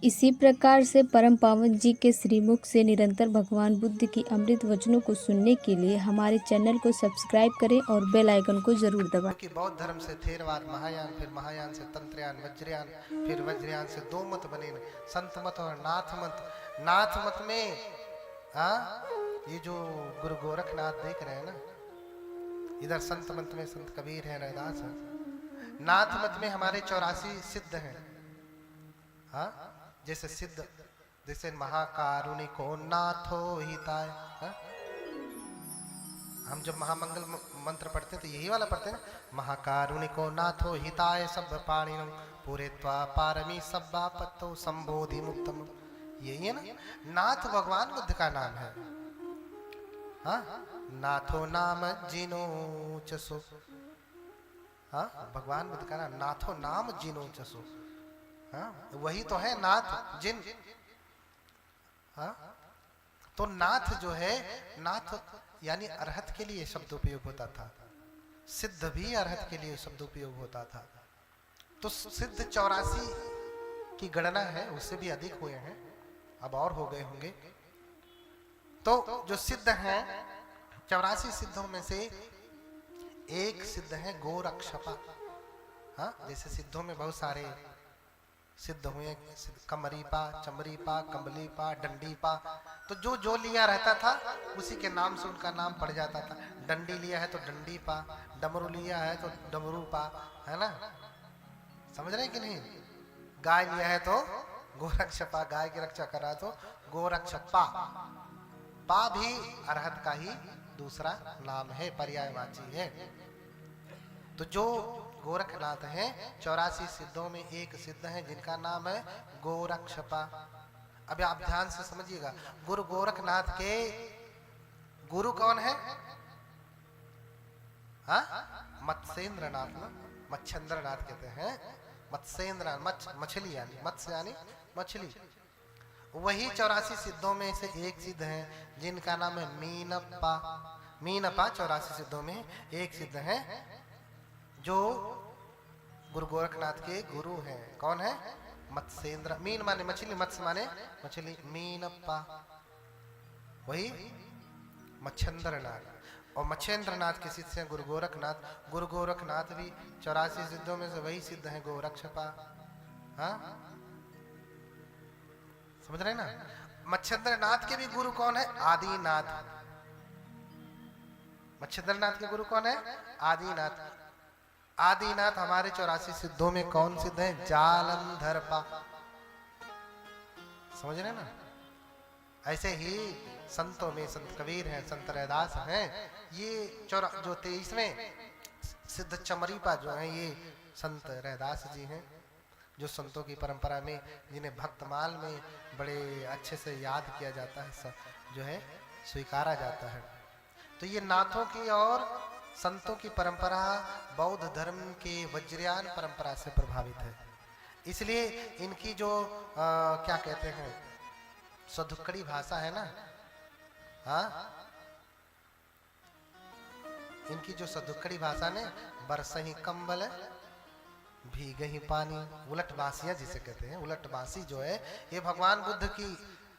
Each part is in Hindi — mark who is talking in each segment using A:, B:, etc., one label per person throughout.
A: इसी प्रकार से परम पावन जी के श्रीमुख से निरंतर भगवान बुद्ध की अमृत वचनों को सुनने के लिए हमारे चैनल को सब्सक्राइब करें और बेल आइकन को जरूर दबाएं।
B: क्योंकि बौद्ध धर्म से थेरवाद, महायान, फिर महायान से तंत्रयान, वज्रयान, फिर वज्रयान से दो मत बने, संत मत और नाथ मत। नाथ मत में ये जो गुरु गोरखनाथ देख रहे हैं ना, इधर संत मत में संत कबीर है, रैदास है। नाथ मत में हमारे 84 सिद्ध हैं। जैसे सिद्ध, जैसे महाकारुणिको नाथो हिताय। हम जब महामंगल मंत्र पढ़ते हैं तो यही वाला पढ़ते हैं, महाकारुणिको नाथो हिताय सब पाणिनम पूरे त्वा पारमी सब्बा पत्तो संबोधि मुक्तम। यही है ना, नाथ भगवान बुद्ध का नाम है। नाथो नाम जिनो चसो। भगवान बुद्ध का नाम नाथो नाम जिनो चसो। वही तो है नाथ जिन। तो नाथ जो है, नाथ यानी अरहत के लिए शब्द उपयोग होता था, सिद्ध भी अरहत के लिए शब्द उपयोग होता था। तो सिद्ध 84 की गणना है, उससे भी अधिक हुए हैं, अब और हो गए होंगे। तो जो सिद्ध हैं 84 सिद्धों में से एक सिद्ध है गोरक्षपा। जैसे सिद्धों में बहुत सारे सिद्ध हुए, कमरीपा, चमरीपा, कमलीपा, डंडीपा। तो जो जो लिया रहता था उसी के नाम से उनका नाम पड़ जाता था। डंडी लिया है तो डंडीपा, डमरू लिया है तो डमरूपा, है ना, समझ रहे कि नहीं। गाय लिया है तो गोरक्षपा, गाय की रक्षा कर रहा है तो गोरक्षपा। पा भी अरहत का ही दूसरा नाम है, पर्यायवाची है। तो जो गोरखनाथ हैं 84 सिद्धों में एक सिद्ध है जिनका नाम है गोरक्षपा। अब आप ध्यान से समझिएगा, गुरु गोरखनाथ के गुरु कौन है? मत्स्येंद्र नाथ ना, मच्छेंद्र नाथ कहते हैं। मत्स्येंद्र मछली यानी मत्स्य यानी मछली। वही 84 सिद्धों में से एक सिद्ध है जिनका नाम है मीनप्पा। मीनप्पा 84 सिद्धों में एक सिद्ध है जो गुरु गोरखनाथ के गुरु हैं। कौन है? मत्स्येंद्र। मीन माने मछली, मत्स्य माने मछली, मीनप्पा वही मच्छेंद्र नाथ। और मच्छेंद्र नाथ के सिद्ध हैं गुरु गोरखनाथ। गुरु गोरखनाथ भी 84 सिद्धों में से वही सिद्ध है गोरक्षपा। समझ रहे ना। मच्छेंद्र नाथ के भी गुरु कौन है? आदिनाथ। मच्छेंद्र नाथ के गुरु कौन है? आदिनाथ। आदिनाथ हमारे 84 सिद्धों में कौन सिद्ध है? जालंधरपा। समझ रहे ना। ऐसे ही संतों में संत कबीर हैं, संत रैदास हैं। ये जो 23वें सिद्ध चमरीपा जो है ये संत रैदास जी हैं, जो संतों की परंपरा में, जिन्हें भक्तमाल में बड़े अच्छे से याद किया जाता है, जो है स्वीकारा जाता है। तो ये नाथों की और संतों की परंपरा बौद्ध धर्म के वज्रयान परंपरा से प्रभावित है। इसलिए इनकी जो क्या कहते हैं सदुक्कड़ी भाषा है ना, इनकी जो सदुक्कड़ी भाषा ने बरसही कंबल भीगही पानी, उलट बासियां जिसे कहते हैं, उलट बासी जो है ये भगवान बुद्ध की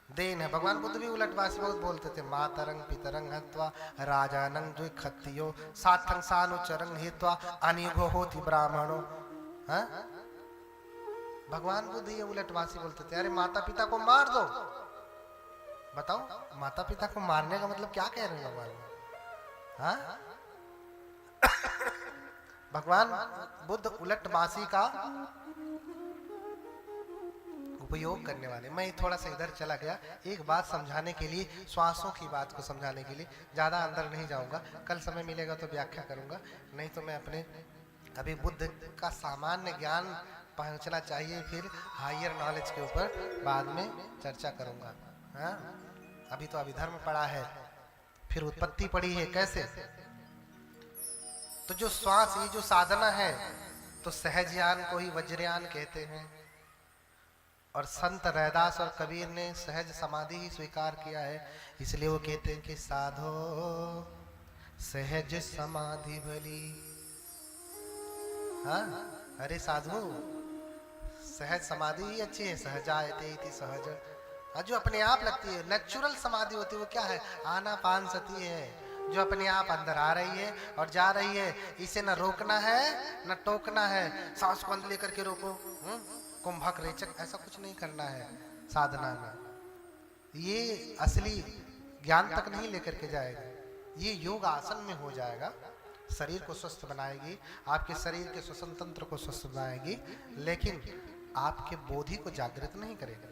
B: देन है। भगवान बुद्ध भी उलट बासी बहुत बोलते थे। मातरंग पितरंग हत्वा राजानंग जो खत्तियो साथंग सानुचरंग हेत्वा अनिगो होति ब्राह्मणो। भगवान बुद्ध ये उलट बासी बोलते थे। अरे माता पिता को मार दो। बताओ माता पिता को मारने का मतलब क्या कह रहे हैं भगवान? भगवान बुद्ध उलट बासी का उपयोग करने वाले। मैं थोड़ा सा इधर चला गया एक बात समझाने के लिए, श्वासों की बात को समझाने के लिए। ज़्यादा अंदर नहीं जाऊंगा, कल समय मिलेगा तो व्याख्या करूंगा, नहीं तो मैं अपने अभी बुद्ध का सामान्य ज्ञान पहुंचना चाहिए, फिर हायर नॉलेज के ऊपर बाद में चर्चा करूंगा। अभी तो अभिधर्म पढ़ा है, फिर उत्पत्ति पढ़ी है कैसे। तो जो श्वास, ये जो साधना है, तो सहजयान को ही वज्रयान कहते हैं। और संत रैदास और कबीर ने सहज समाधि ही स्वीकार किया है, इसलिए वो कहते हैं कि साधो सहज समाधि भली। अरे साधु सहज समाधि ही अच्छी है, सहजायते इति सहज। और जो अपने आप लगती है, नेचुरल समाधि होती है, वो क्या है? आनापान सती है, जो अपने आप अंदर आ रही है और जा रही है। इसे न रोकना है न टोकना है। सांस को अंदर लेकर के रोको, कुंभक रेचक, ऐसा कुछ नहीं करना है साधना में। ये असली ज्ञान तक नहीं लेकर के जाएगा। ये योग आसन में हो जाएगा, शरीर को स्वस्थ बनाएगी, आपके शरीर के श्वसन तंत्र को स्वस्थ बनाएगी, लेकिन आपके बोधि को जागृत नहीं करेगा।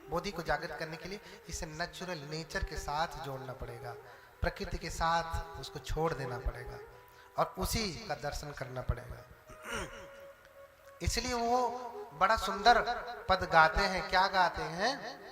B: बोधि को जागृत करने के लिए इसे नेचुरल नेचर के साथ जोड़ना पड़ेगा, प्रकृति के साथ उसको छोड़ देना पड़ेगा और उसी का दर्शन करना पड़ेगा। इसलिए वो बड़ा सुंदर पद गाते हैं। क्या गाते हैं?